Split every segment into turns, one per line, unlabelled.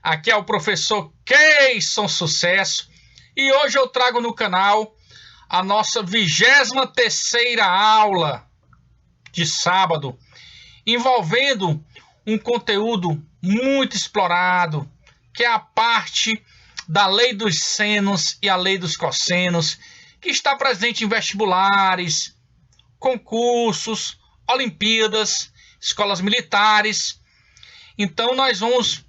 Aqui é o professor Keison Sucesso e hoje eu trago no canal a nossa 23ª aula de sábado, envolvendo um conteúdo muito explorado, que é a parte da lei dos senos e a lei dos cossenos, que está presente em vestibulares, concursos, Olimpíadas, escolas militares. Então nós vamos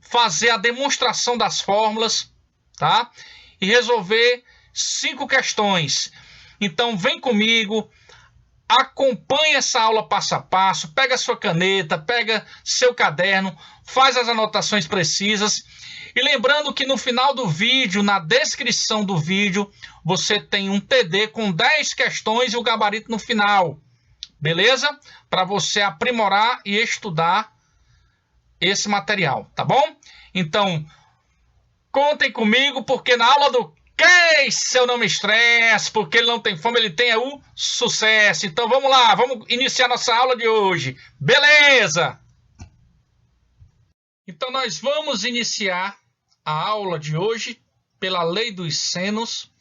fazer a demonstração das fórmulas, tá? E resolver 5 questões. Então vem comigo, acompanhe essa aula passo a passo, pega sua caneta, pega seu caderno, faz as anotações precisas. E lembrando que no final do vídeo, na descrição do vídeo, você tem um TD com 10 questões e o gabarito no final. Beleza? Para você aprimorar e estudar esse material, tá bom? Então, contem comigo, porque na aula do se eu não me estresse, porque ele não tem fome, ele tem o sucesso. Então vamos lá, vamos iniciar nossa aula de hoje. Beleza? Então nós vamos iniciar a aula de hoje pela lei dos senos,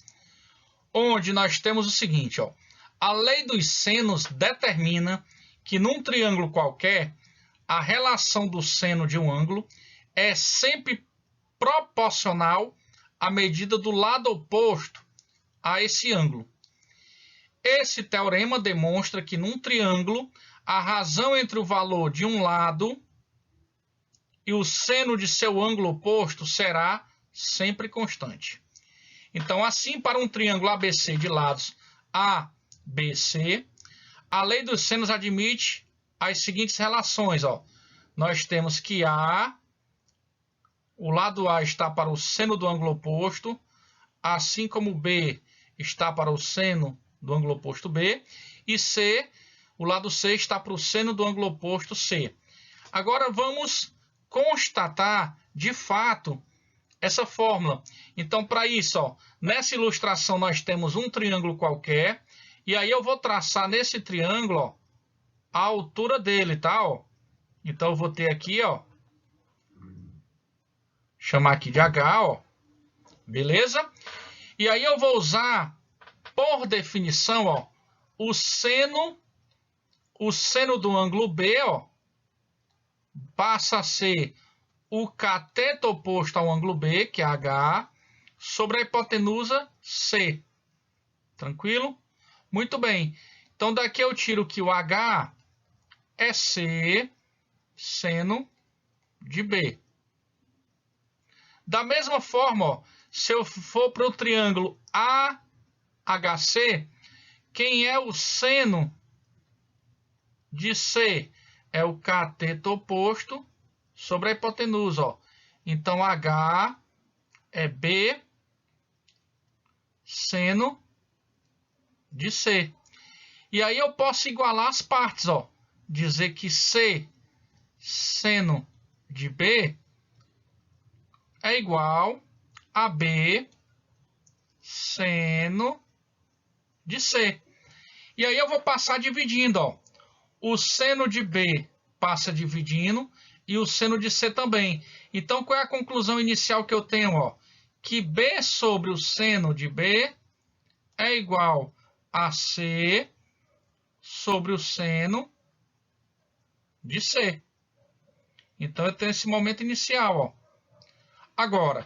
onde nós temos o seguinte, ó. A lei dos senos determina que num triângulo qualquer, a relação do seno de um ângulo é sempre proporcional à medida do lado oposto a esse ângulo. Esse teorema demonstra que num triângulo, a razão entre o valor de um lado e o seno de seu ângulo oposto será sempre constante. Então, assim, para um triângulo ABC de lados ABC, a lei dos senos admite as seguintes relações, ó. Nós temos que o lado A está para o seno do ângulo oposto, assim como B está para o seno do ângulo oposto B, e C, o lado C está para o seno do ângulo oposto C. Agora vamos constatar, de fato, essa fórmula. Então, para isso, ó, nessa ilustração nós temos um triângulo qualquer, e aí eu vou traçar nesse triângulo, ó, a altura dele, tá? Ó. Então, eu vou ter aqui, ó, chamar aqui de H, ó, beleza? E aí eu vou usar, por definição, ó, o seno do ângulo B, ó, passa a ser o cateto oposto ao ângulo B, que é H, sobre a hipotenusa C. Tranquilo? Muito bem. Então, daqui eu tiro que o H é C, seno de B. Da mesma forma, ó, se eu for para o triângulo AHC, quem é o seno de C? É o cateto oposto sobre a hipotenusa. Ó. Então, H é B, seno de C. E aí eu posso igualar as partes. Ó. Dizer que C, seno de B, é igual a B, seno de C. E aí eu vou passar dividindo, ó. O seno de B passa dividindo e o seno de C também. Então, qual é a conclusão inicial que eu tenho, ó? Que B sobre o seno de B é igual a C sobre o seno de C. Então, eu tenho esse momento inicial, ó. Agora,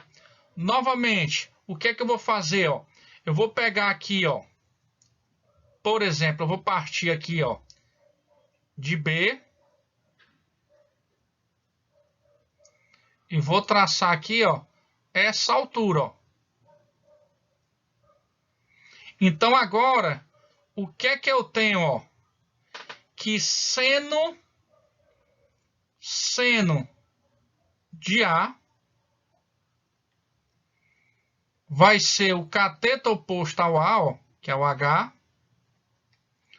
novamente, o que é que eu vou fazer, ó? Eu vou pegar aqui, ó. Por exemplo, eu vou partir aqui, ó, de B. E vou traçar aqui, ó, essa altura, ó. Então, agora, o que é que eu tenho, ó? Que seno de A vai ser o cateto oposto ao A, ó, que é o H,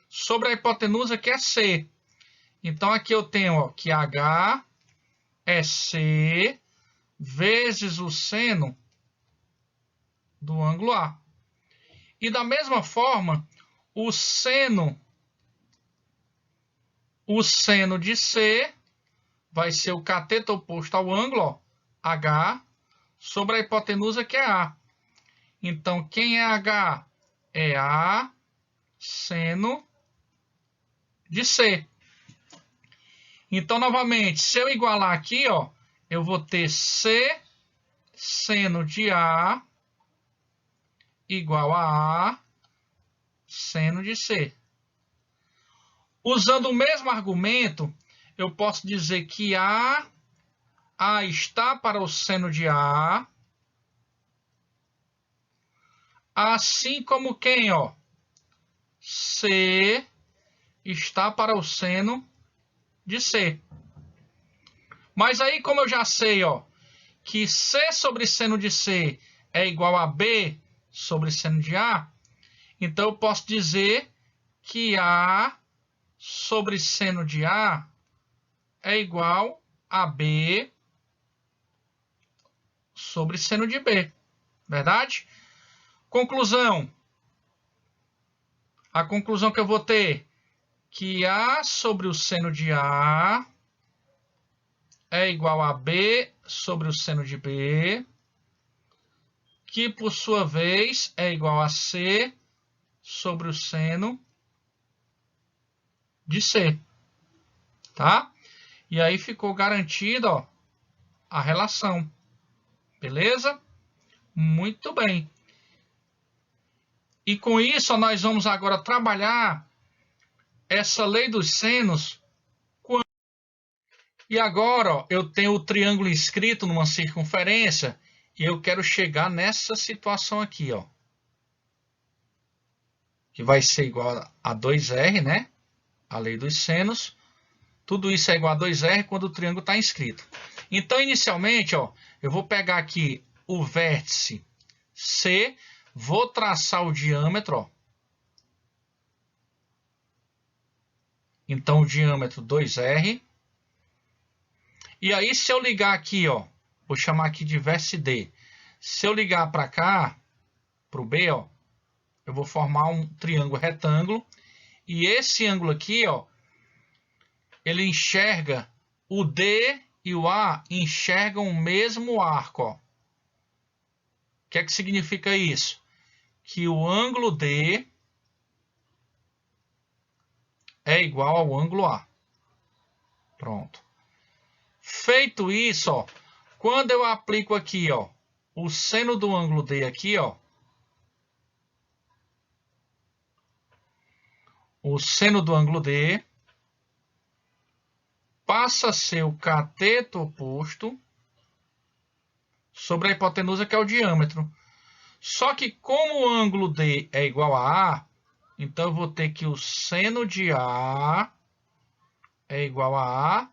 sobre a hipotenusa, que é C. Então, aqui eu tenho, ó, que H é C vezes o seno do ângulo A. E da mesma forma, o seno de C vai ser o cateto oposto ao ângulo, ó, H sobre a hipotenusa, que é A. Então, quem é H? É A seno de C. Então, novamente, se eu igualar aqui, ó, eu vou ter C seno de A igual a A seno de C. Usando o mesmo argumento, eu posso dizer que A está para o seno de A, assim como quem, ó? C está para o seno de C. Mas aí, como eu já sei, ó, que C sobre seno de C é igual a B sobre seno de A, então eu posso dizer que A sobre seno de A é igual a B sobre seno de B. Verdade? Conclusão. A conclusão que eu vou ter que A sobre o seno de A é igual a B sobre o seno de B, que por sua vez é igual a C sobre o seno de C. Tá? E aí ficou garantido, ó, a relação. Beleza? Muito bem. E com isso, ó, nós vamos agora trabalhar essa lei dos senos. E agora, ó, eu tenho o triângulo inscrito numa circunferência e eu quero chegar nessa situação aqui, ó, que vai ser igual a 2R, né? A lei dos senos. Tudo isso é igual a 2R quando o triângulo está inscrito. Então, inicialmente, ó, eu vou pegar aqui o vértice C, vou traçar o diâmetro, ó. Então, o diâmetro 2R. E aí, se eu ligar aqui, ó, vou chamar aqui de vértice D. Se eu ligar para cá, para o B, ó, eu vou formar um triângulo retângulo. E esse ângulo aqui, ó, ele enxerga o D e o A enxergam o mesmo arco, ó. O que é que significa isso? Que o ângulo D é igual ao ângulo A. Pronto. Feito isso, ó, quando eu aplico aqui, ó, o seno do ângulo D aqui, ó, o seno do ângulo D passa a ser o cateto oposto sobre a hipotenusa, que é o diâmetro. Só que como o ângulo D é igual a A, então eu vou ter que o seno de A é igual a A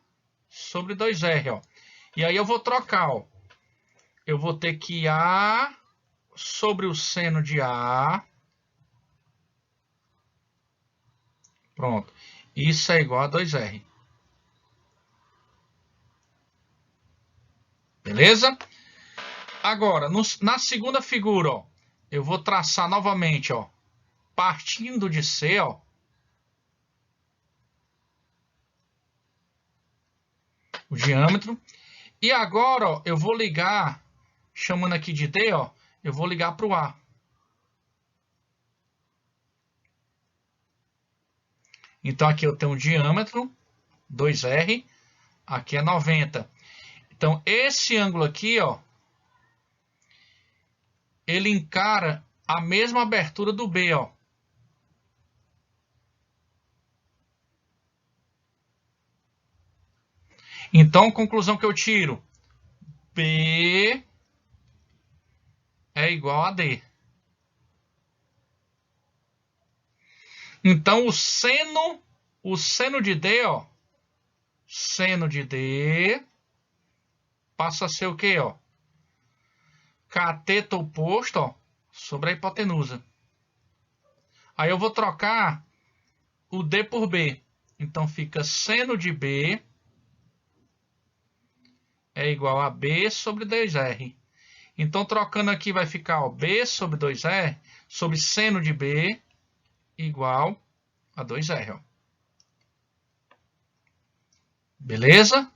sobre 2R, ó. E aí eu vou trocar, ó. Eu vou ter que A sobre o seno de A. Pronto. Isso é igual a 2R. Beleza? Agora, na segunda figura, ó, eu vou traçar novamente, ó, partindo de C, ó, o diâmetro. E agora, ó, eu vou ligar, chamando aqui de D, ó, eu vou ligar para o A. Então, aqui eu tenho um diâmetro, 2R, aqui é 90. Então, esse ângulo aqui, ó, ele encara a mesma abertura do B, ó. Então, conclusão que eu tiro, B é igual a D. Então, o seno de D, ó, seno de D passa a ser o quê, ó? Cateto oposto, ó, sobre a hipotenusa. Aí eu vou trocar o D por B. Então, fica seno de B é igual a B sobre 2R. Então, trocando aqui, vai ficar, ó, B sobre 2R, sobre seno de B, igual a 2R. Ó. Beleza?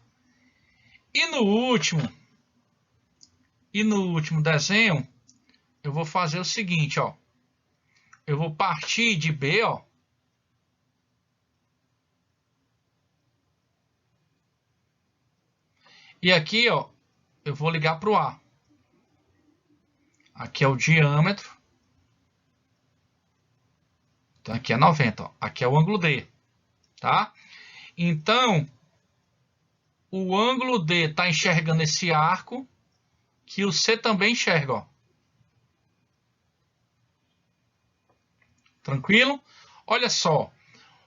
E no último, E no último desenho, eu vou fazer o seguinte, ó. Eu vou partir de B, ó. E aqui, ó, eu vou ligar para o A. Aqui é o diâmetro. Então, aqui é 90, ó. Aqui é o ângulo D, tá? Então, o ângulo D está enxergando esse arco, que o C também enxerga, ó. Tranquilo? Olha só,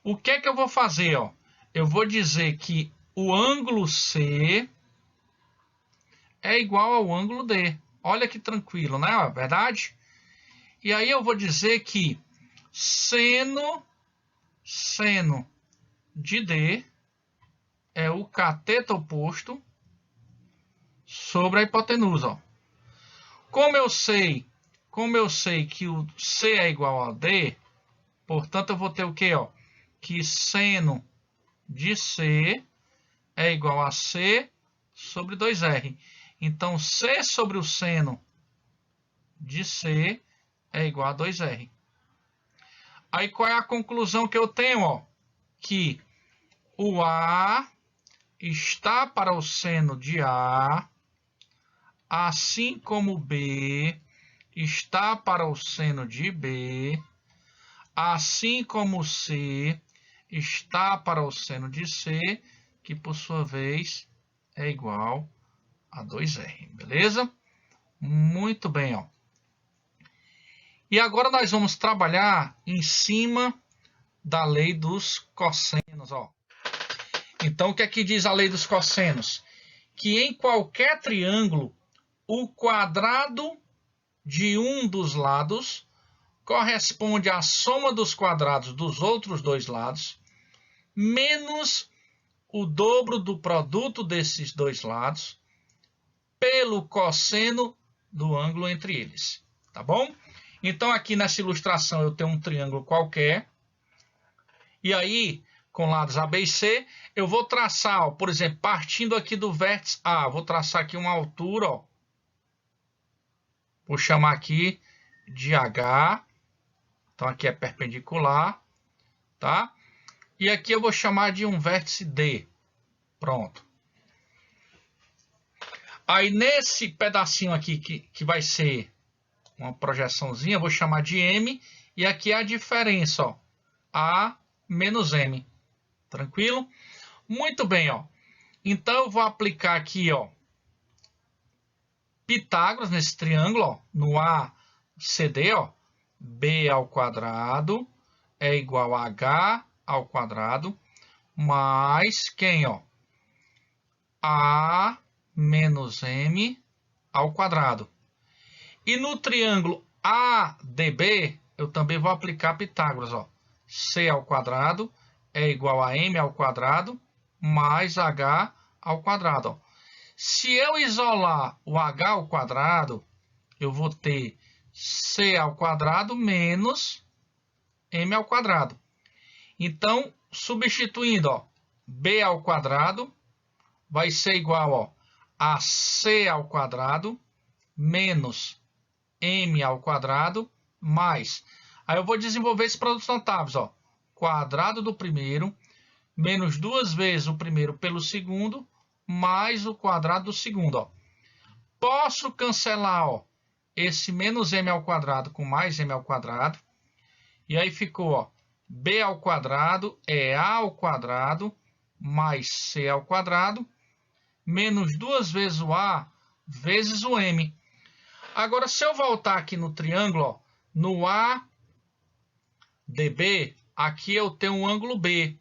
o que é que eu vou fazer, ó? Eu vou dizer que o ângulo C é igual ao ângulo D. Olha que tranquilo, né? É verdade? E aí eu vou dizer que seno de D é o cateto oposto sobre a hipotenusa, ó. Como eu sei que o C é igual a D, portanto eu vou ter o quê, ó? Que seno de C é igual a C sobre 2R. Então, C sobre o seno de C é igual a 2R. Aí, qual é a conclusão que eu tenho, ó? Que o A está para o seno de A, assim como B está para o seno de B, assim como C está para o seno de C, que por sua vez é igual a 2R, beleza? Muito bem, ó. E agora nós vamos trabalhar em cima da lei dos cossenos, ó. Então, o que é que diz a lei dos cossenos? Que em qualquer triângulo, o quadrado de um dos lados corresponde à soma dos quadrados dos outros dois lados, menos o dobro do produto desses dois lados, pelo cosseno do ângulo entre eles, tá bom? Então, aqui nessa ilustração eu tenho um triângulo qualquer, e aí, com lados A, B e C, eu vou traçar, ó, por exemplo, partindo aqui do vértice A, vou traçar aqui uma altura, ó, vou chamar aqui de H, então aqui é perpendicular, tá? E aqui eu vou chamar de um vértice D, pronto. Aí, nesse pedacinho aqui, que vai ser uma projeçãozinha, eu vou chamar de M. E aqui é a diferença, ó. A menos M. Tranquilo? Muito bem, ó. Então, eu vou aplicar aqui, ó, Pitágoras nesse triângulo, ó. No ACD, ó. B ao quadrado é igual a H ao quadrado. Mais quem, ó? A menos M ao quadrado. E no triângulo ADB, eu também vou aplicar Pitágoras, ó. C ao quadrado é igual a M ao quadrado mais H ao quadrado, ó. Se eu isolar o H ao quadrado, eu vou ter C ao quadrado menos M ao quadrado. Então, substituindo, ó, B ao quadrado vai ser igual, ó, a C ao quadrado menos M ao quadrado mais. Aí eu vou desenvolver esses produtos notáveis, ó. Quadrado do primeiro menos 2 vezes o primeiro pelo segundo mais o quadrado do segundo, ó. Posso cancelar, ó, esse menos M ao quadrado com mais M ao quadrado. E aí ficou, ó, B ao quadrado é A ao quadrado mais C ao quadrado menos 2 vezes o A vezes o M. Agora, se eu voltar aqui no triângulo, ó, no ADB, aqui eu tenho um ângulo B.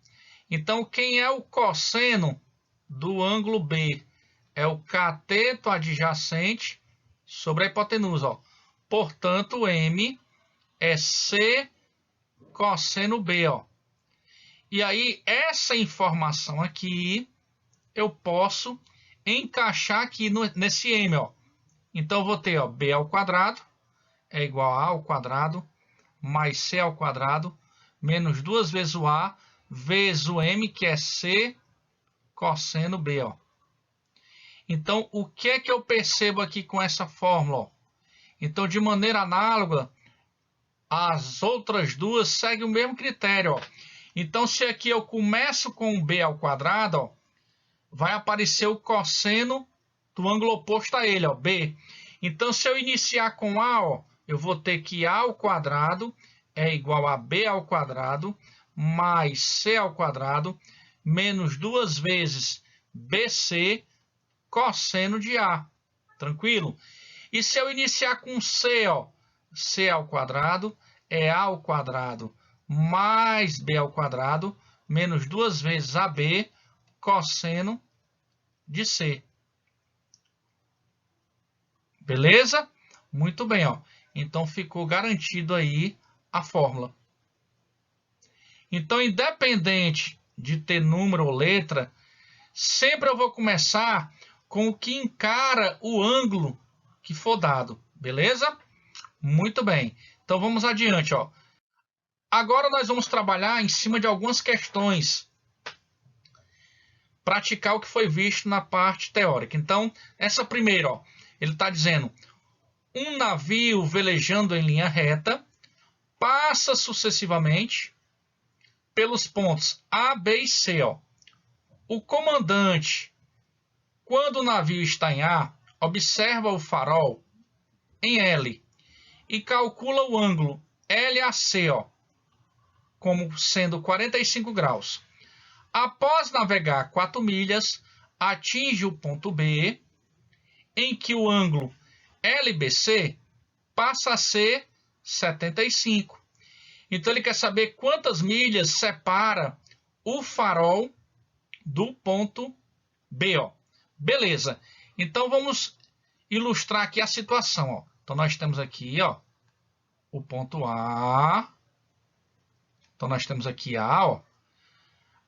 Então, quem é o cosseno do ângulo B? É o cateto adjacente sobre a hipotenusa, ó. Portanto, M é C cosseno B, ó. E aí, essa informação aqui, eu posso encaixar aqui nesse M, ó. Então, eu vou ter, ó, B ao quadrado é igual a A ao quadrado mais C ao quadrado menos 2 vezes o A vezes o M, que é C cosseno B, ó. Então, o que é que eu percebo aqui com essa fórmula? Ó? Então, de maneira análoga, as outras duas seguem o mesmo critério. Ó. Então, se aqui eu começo com b ao quadrado, ó, vai aparecer o cosseno do ângulo oposto a ele, ó, b. Então, se eu iniciar com a, ó, eu vou ter que a ao quadrado é igual a b ao quadrado mais c ao quadrado menos 2 vezes bc cosseno de a. Tranquilo? E se eu iniciar com c, ó, c ao quadrado é a ao quadrado mais b ao quadrado menos 2 vezes ab cosseno de c. Beleza? Muito bem, ó. Então ficou garantido aí a fórmula. Então, independente de ter número ou letra, sempre eu vou começar com o que encara o ângulo que for dado. Beleza? Muito bem. Então, vamos adiante, ó. Agora nós vamos trabalhar em cima de algumas questões. Praticar o que foi visto na parte teórica. Então, essa primeira, ó, ele está dizendo: um navio velejando em linha reta passa sucessivamente pelos pontos A, B e C. Ó. O comandante, quando o navio está em A, observa o farol em L e calcula o ângulo LAC, ó, como sendo 45 graus. Após navegar 4 milhas, atinge o ponto B, em que o ângulo LBC passa a ser 75. Então, ele quer saber quantas milhas separa o farol do ponto B. Ó. Beleza. Então, vamos ilustrar aqui a situação. Ó. Então, nós temos aqui, ó, o ponto A. Então, nós temos aqui A. Ó.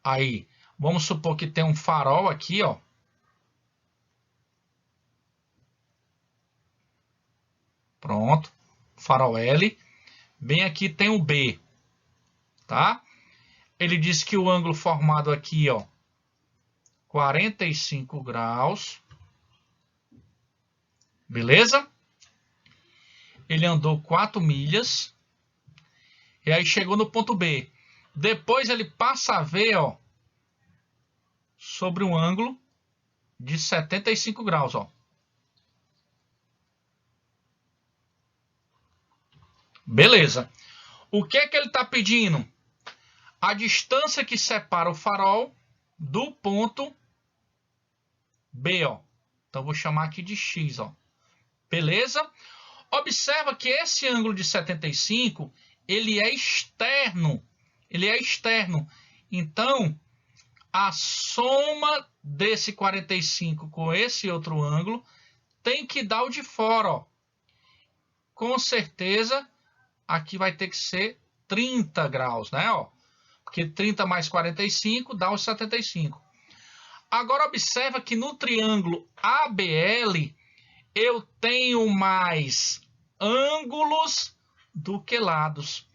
Aí, vamos supor que tem um farol aqui, ó. Pronto. Farol L. Bem aqui tem o B. Tá? Ele diz que o ângulo formado aqui, ó, 45 graus. Beleza? Ele andou 4 milhas. E aí chegou no ponto B. Depois ele passa a ver, ó, sobre um ângulo de 75 graus, ó. Beleza. O que é que ele está pedindo? A distância que separa o farol do ponto B, ó. Então, vou chamar aqui de X, ó. Beleza? Observa que esse ângulo de 75, ele é externo. Ele é externo. Então, a soma desse 45 com esse outro ângulo tem que dar o de fora, ó. Com certeza, aqui vai ter que ser 30 graus, né? Ó, porque 30 mais 45 dá os 75. Agora, observa que no triângulo ABL, eu tenho mais ângulos do que lados.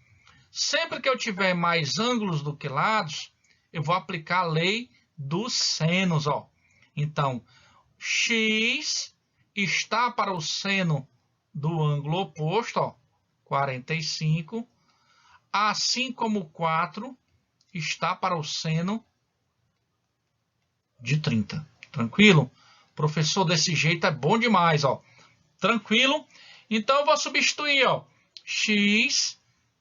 Sempre que eu tiver mais ângulos do que lados, eu vou aplicar a lei dos senos, ó. Então, X está para o seno do ângulo oposto, ó, 45, assim como 4 está para o seno de 30. Tranquilo? Professor, desse jeito é bom demais, ó. Tranquilo? Então, eu vou substituir, ó, X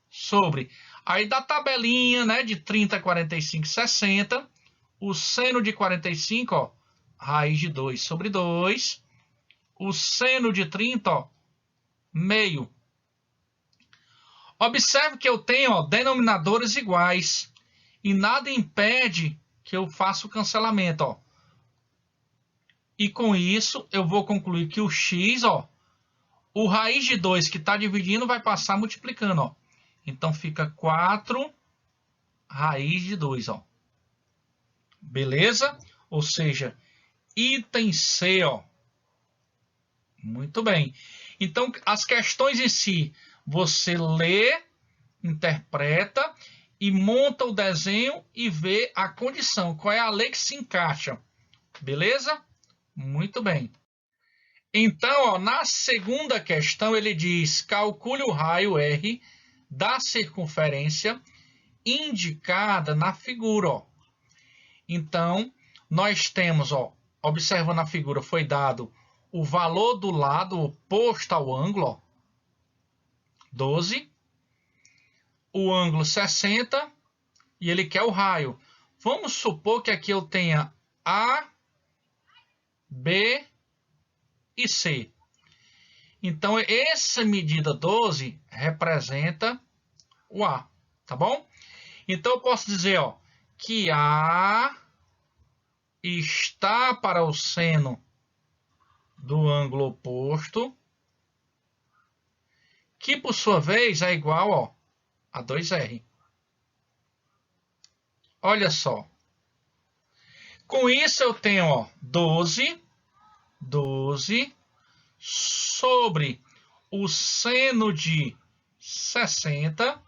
sobre... Aí, da tabelinha, né, de 30, 45, 60, o seno de 45, ó, raiz de 2 sobre 2. O seno de 30, ó, meio. Observe que eu tenho, ó, denominadores iguais. E nada impede que eu faça o cancelamento, ó. E com isso, eu vou concluir que o x, ó, o raiz de 2 que está dividindo vai passar multiplicando, ó. Então, fica 4 raiz de 2, ó. Beleza? Ou seja, item C, ó. Muito bem. Então, as questões em si, você lê, interpreta e monta o desenho e vê a condição. Qual é a lei que se encaixa. Beleza? Muito bem. Então, ó, na segunda questão, ele diz: calcule o raio R da circunferência indicada na figura. Ó. Então, nós temos, ó, observando a figura, foi dado o valor do lado oposto ao ângulo, ó, 12, o ângulo 60, e ele quer o raio. Vamos supor que aqui eu tenha A, B e C. Então, essa medida 12 representa o A, tá bom? Então, eu posso dizer, ó, que A está para o seno do ângulo oposto, que por sua vez é igual, ó, a 2R. Olha só. Com isso eu tenho, ó, 12 sobre o seno de 60.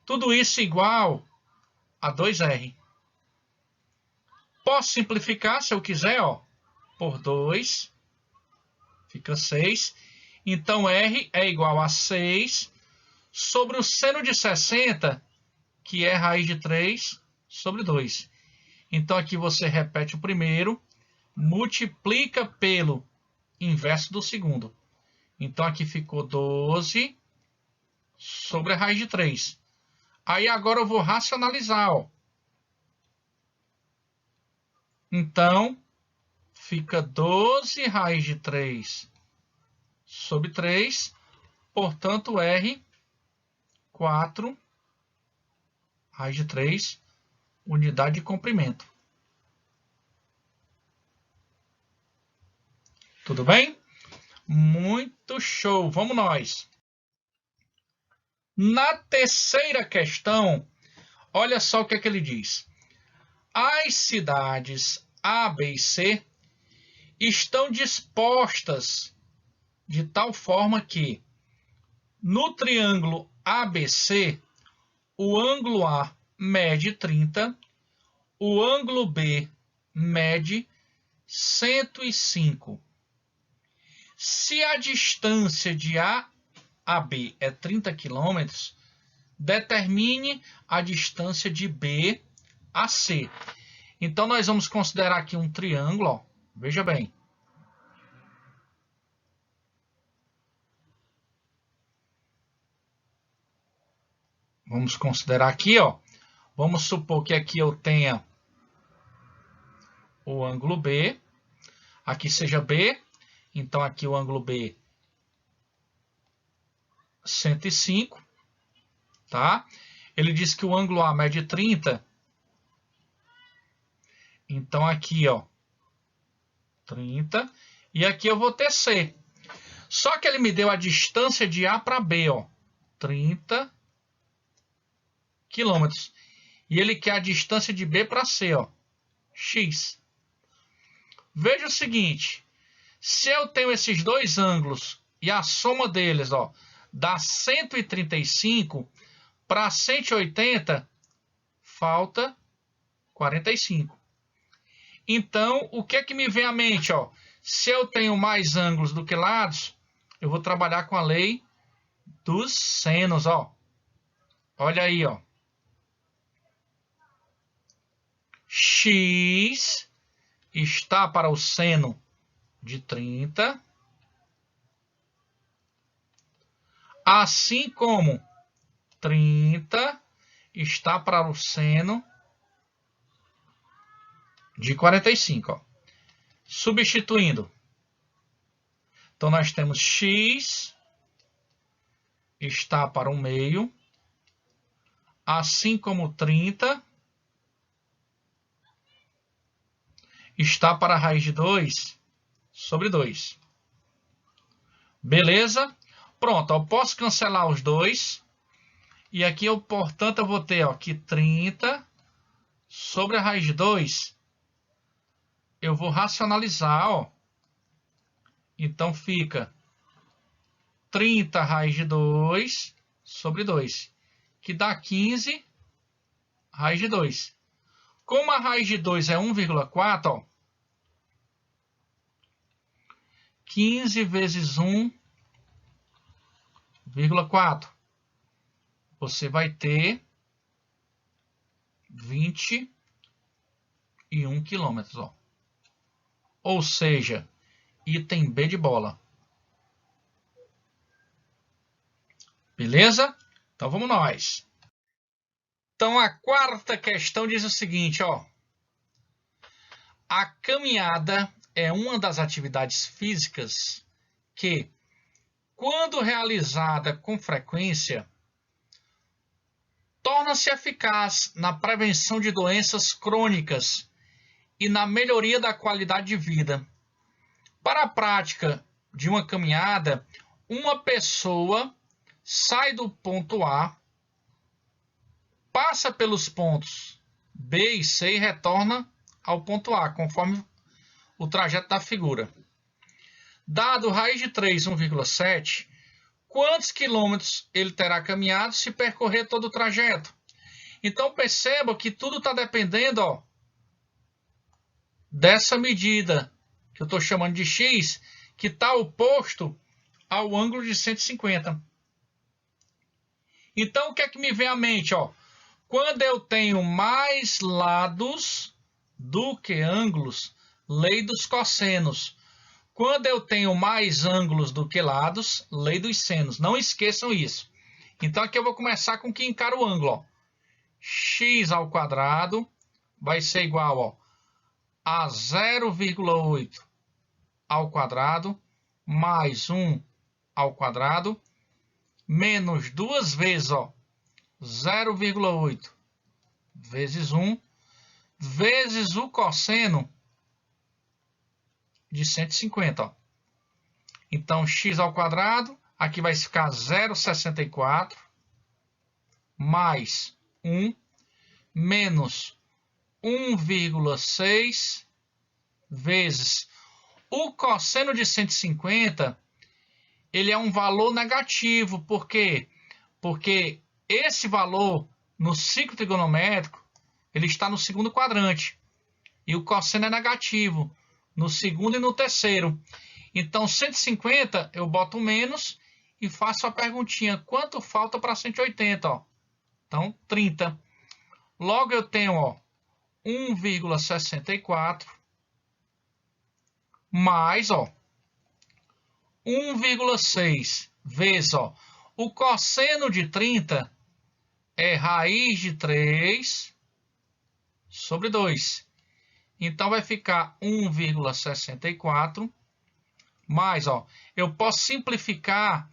Tudo isso igual a 2R. Posso simplificar se eu quiser, ó, por 2, fica 6. Então, R é igual a 6 sobre o seno de 60, que é raiz de 3 sobre 2. Então, aqui você repete o primeiro, multiplica pelo inverso do segundo. Então, aqui ficou 12 sobre a raiz de 3. Aí, agora eu vou racionalizar, ó. Então, fica 12 raiz de 3 sobre 3, portanto, R, 4 raiz de 3, unidade de comprimento. Tudo bem? Muito show, vamos nós. Na terceira questão, olha só o que é que ele diz. As cidades A, B e C estão dispostas de tal forma que, no triângulo ABC, o ângulo A mede 30, o ângulo B mede 105. Se a distância de A a B é 30 km, determine a distância de B a C. Então, nós vamos considerar aqui um triângulo, ó. Veja bem. Vamos considerar aqui, ó. Vamos supor que aqui eu tenha o ângulo B. Aqui seja B. Então, aqui o ângulo B, 105. Tá? Ele diz que o ângulo A mede 30. Então, aqui, ó, 30. E aqui eu vou ter C. Só que ele me deu a distância de A para B, ó, 30 quilômetros. E ele quer a distância de B para C, ó, X. Veja o seguinte, se eu tenho esses dois ângulos e a soma deles, ó, dá 135 para 180, falta 45. Então, o que é que me vem à mente, ó? Se eu tenho mais ângulos do que lados, eu vou trabalhar com a lei dos senos, ó. Olha aí, ó. X está para o seno de 30, assim como 30 está para o seno de 45, ó. Substituindo. Então, nós temos X está para o meio, assim como 30 está para a raiz de 2 sobre 2. Beleza? Pronto, eu posso cancelar os dois. E aqui, eu, portanto, eu vou ter ó, aqui 30 sobre a raiz de 2. Eu vou racionalizar, ó. Então, fica 30 raiz de 2 sobre 2, que dá 15 raiz de 2. Como a raiz de 2 é 1,4, ó, 15 vezes 1,4. Você vai ter 21 quilômetros, ó. Ou seja, item B de bola. Beleza? Então vamos nós. Então a quarta questão diz o seguinte, ó. A caminhada é uma das atividades físicas que, quando realizada com frequência, torna-se eficaz na prevenção de doenças crônicas e na melhoria da qualidade de vida. Para a prática de uma caminhada, uma pessoa sai do ponto A, passa pelos pontos B e C e retorna ao ponto A, conforme o trajeto da figura. Dado raiz de 3, 1,7, quantos quilômetros ele terá caminhado se percorrer todo o trajeto? Então perceba que tudo está dependendo, ó, dessa medida, que eu estou chamando de x, que está oposto ao ângulo de 150. Então o que é que me vem à mente? Ó? Quando eu tenho mais lados do que ângulos, lei dos cossenos. Quando eu tenho mais ângulos do que lados, lei dos senos. Não esqueçam isso. Então aqui eu vou começar com o que encara o ângulo. Ó. X ao quadrado vai ser igual, ó, a 0,8 ao quadrado mais 1 ao quadrado menos 2 vezes, ó, 0,8 vezes 1 vezes o cosseno de 150. Ó. Então, x ao quadrado, aqui vai ficar 0,64 mais 1 menos 1,6 vezes o cosseno de 150, ele é um valor negativo. Por quê? Porque esse valor no ciclo trigonométrico, ele está no segundo quadrante. E o cosseno é negativo no segundo e no terceiro. Então, 150 eu boto menos e faço a perguntinha. Quanto falta para 180? Ó? Então, 30. Logo eu tenho, ó, 1,64 mais, ó, 1,6 vezes, ó, o cosseno de 30 é raiz de 3 sobre 2. Então vai ficar 1,64 mais, ó, eu posso simplificar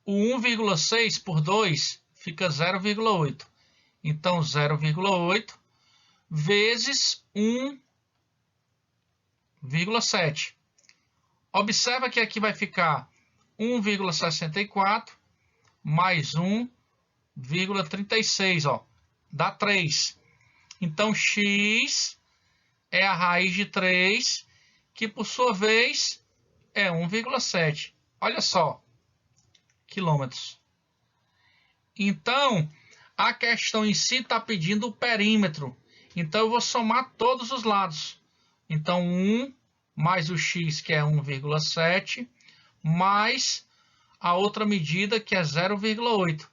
o 1,6 por 2, fica 0,8. Então 0,8 vezes 1,7. Observa que aqui vai ficar 1,64 mais 1,36, ó, dá 3. Então, x é a raiz de 3, que por sua vez é 1,7. Olha só, quilômetros. Então, a questão em si está pedindo o perímetro. Então, eu vou somar todos os lados. Então, 1 mais o x, que é 1,7, mais a outra medida, que é 0,8.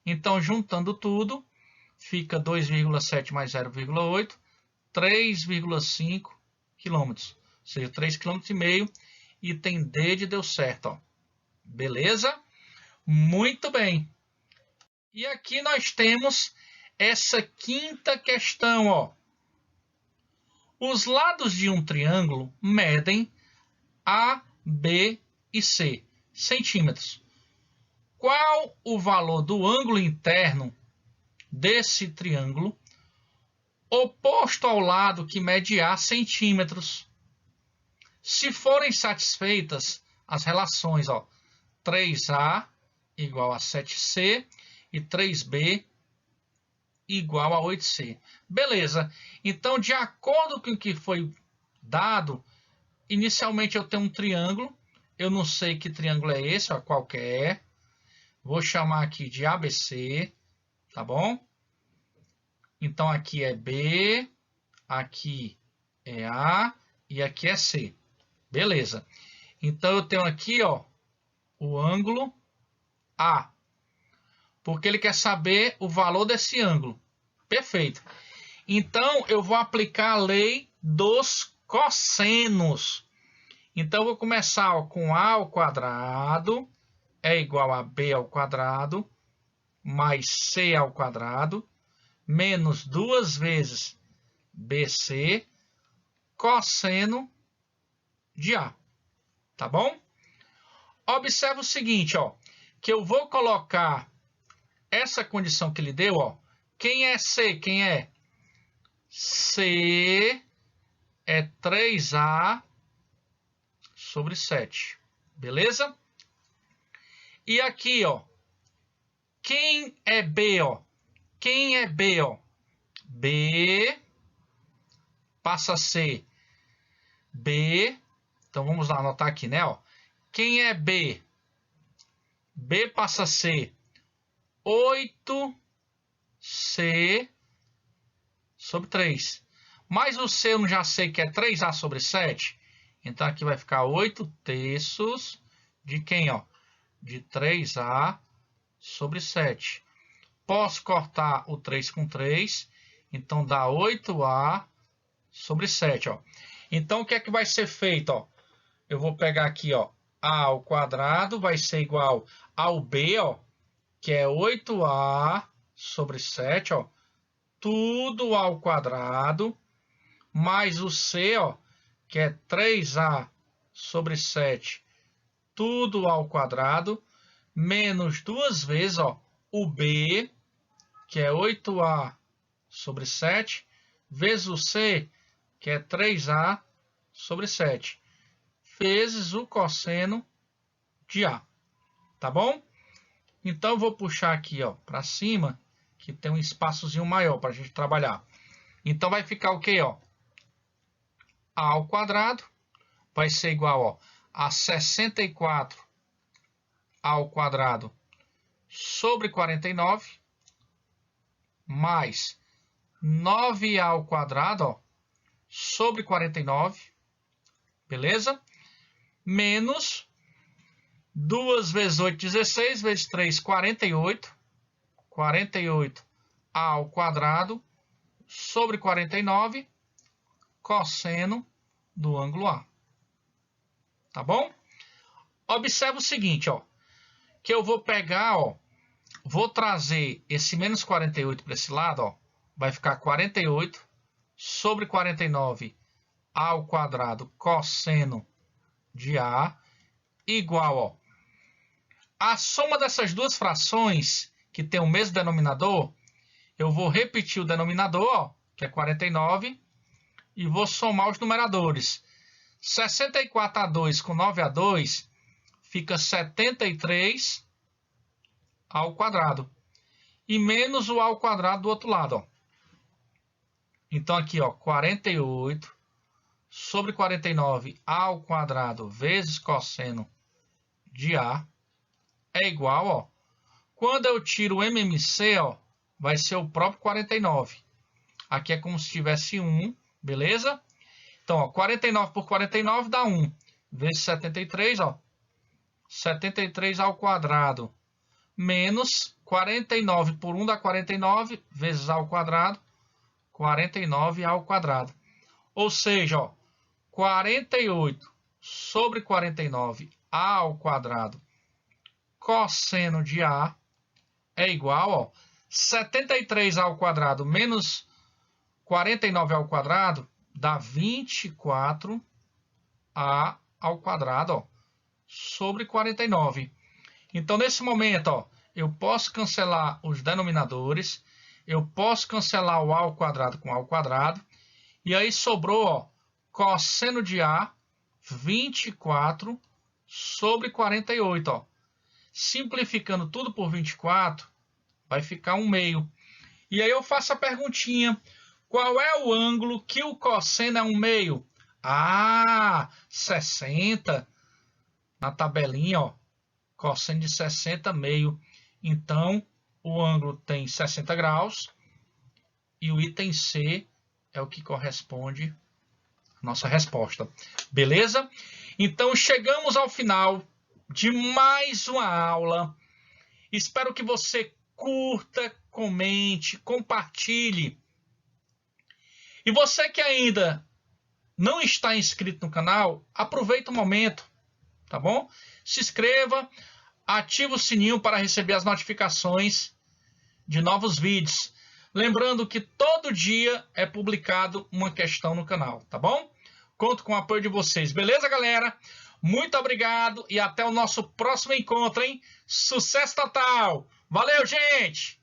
Então, juntando tudo, fica 2,7 mais 0,8, 3,5 quilômetros. Ou seja, 3,5 km. Item D de deu certo. Ó. Beleza? Muito bem. E aqui nós temos essa quinta questão, ó. Os lados de um triângulo medem A, B e C, centímetros. Qual o valor do ângulo interno desse triângulo oposto ao lado que mede A, centímetros? Se forem satisfeitas as relações, ó, 3A igual a 7C e 3B igual a 8C. Beleza. Então, de acordo com o que foi dado, inicialmente eu tenho um triângulo. Eu não sei que triângulo é esse, ó, qual que é. Vou chamar aqui de ABC, tá bom? Então, aqui é B, aqui é A e aqui é C. Beleza. Então, eu tenho aqui, ó, o ângulo A. Porque ele quer saber o valor desse ângulo. Perfeito. Então, eu vou aplicar a lei dos cossenos. Então, eu vou começar ó, com A ao quadrado é igual a B ao quadrado mais C ao quadrado menos 2 vezes BC cosseno de A. Tá bom? Observe o seguinte, ó, que eu vou colocar essa condição que ele deu, ó. Quem é C? Quem é? C é 3A sobre 7. Beleza? E aqui, ó. Quem é B, ó? Quem é B, ó? B passa a ser B. Então, vamos lá anotar aqui, né, ó. Quem é B? B passa a ser 8C sobre 3. Mas o C eu já sei que é 3A sobre 7. Então, aqui vai ficar 8 terços de quem, ó? De 3A sobre 7. Posso cortar o 3 com 3. Então, dá 8A sobre 7, ó. Então, o que é que vai ser feito, ó? Eu vou pegar aqui, ó. A ao quadrado vai ser igual ao B, ó. Que é 8A sobre 7, ó. Tudo ao quadrado. Mais o C, ó. Que é 3A sobre 7. Tudo ao quadrado. Menos 2 vezes, ó. O B, que é 8A sobre 7. Vezes o C, que é 3A sobre 7. Vezes o cosseno de A. Tá bom? Então, eu vou puxar aqui, ó, para cima, que tem um espaçozinho maior para a gente trabalhar. Então, vai ficar o quê, ó? A ao quadrado vai ser igual, ó, a 64 ao quadrado sobre 49, mais 9A ao quadrado, ó, sobre 49, beleza? Menos 2 vezes 8, 16, vezes 3, 48. 48A ao quadrado sobre 49, cosseno do ângulo A. Tá bom? Observe o seguinte, ó. Que eu vou pegar, ó. Vou trazer esse menos 48 para esse lado, ó. Vai ficar 48 sobre 49 ao quadrado cosseno de A igual, ó. A soma dessas duas frações, que tem o mesmo denominador, eu vou repetir o denominador, ó, que é 49, e vou somar os numeradores. 64A2 com 9A2 fica 73 ao quadrado. E menos o A ao quadrado do outro lado, ó. Então, aqui, ó, 48 sobre 49 ao quadrado vezes cosseno de A é igual, ó. Quando eu tiro o MMC, ó, vai ser o próprio 49. Aqui é como se tivesse 1, beleza? Então, ó, 49 por 49 dá 1. Vezes 73, ó. 73 ao quadrado. Menos 49 por 1 dá 49, vezes A ao quadrado. 49 ao quadrado. Ou seja, ó, 48 sobre 49 A ao quadrado cosseno de A é igual, ó, 73 ao quadrado menos 49 ao quadrado dá 24A ao quadrado, ó, sobre 49. Então, nesse momento, ó, eu posso cancelar os denominadores, eu posso cancelar o A ao quadrado com A ao quadrado, e aí sobrou, ó, cosseno de A, 24 sobre 48, ó. Simplificando tudo por 24, vai ficar 1/2. E aí eu faço a perguntinha, qual é o ângulo que o cosseno é 1/2? Ah, 60. Na tabelinha, ó, cosseno de 60, meio. Então, o ângulo tem 60 graus e o item C é o que corresponde à nossa resposta. Beleza? Então, chegamos ao final de mais uma aula. Espero que você curta, comente, compartilhe. E você que ainda não está inscrito no canal, aproveita o momento, tá bom? Se inscreva, ative o sininho para receber as notificações de novos vídeos. Lembrando que todo dia é publicado uma questão no canal, tá bom? Conto com o apoio de vocês, beleza, galera? Muito obrigado e até o nosso próximo encontro, hein? Sucesso total! Valeu, gente!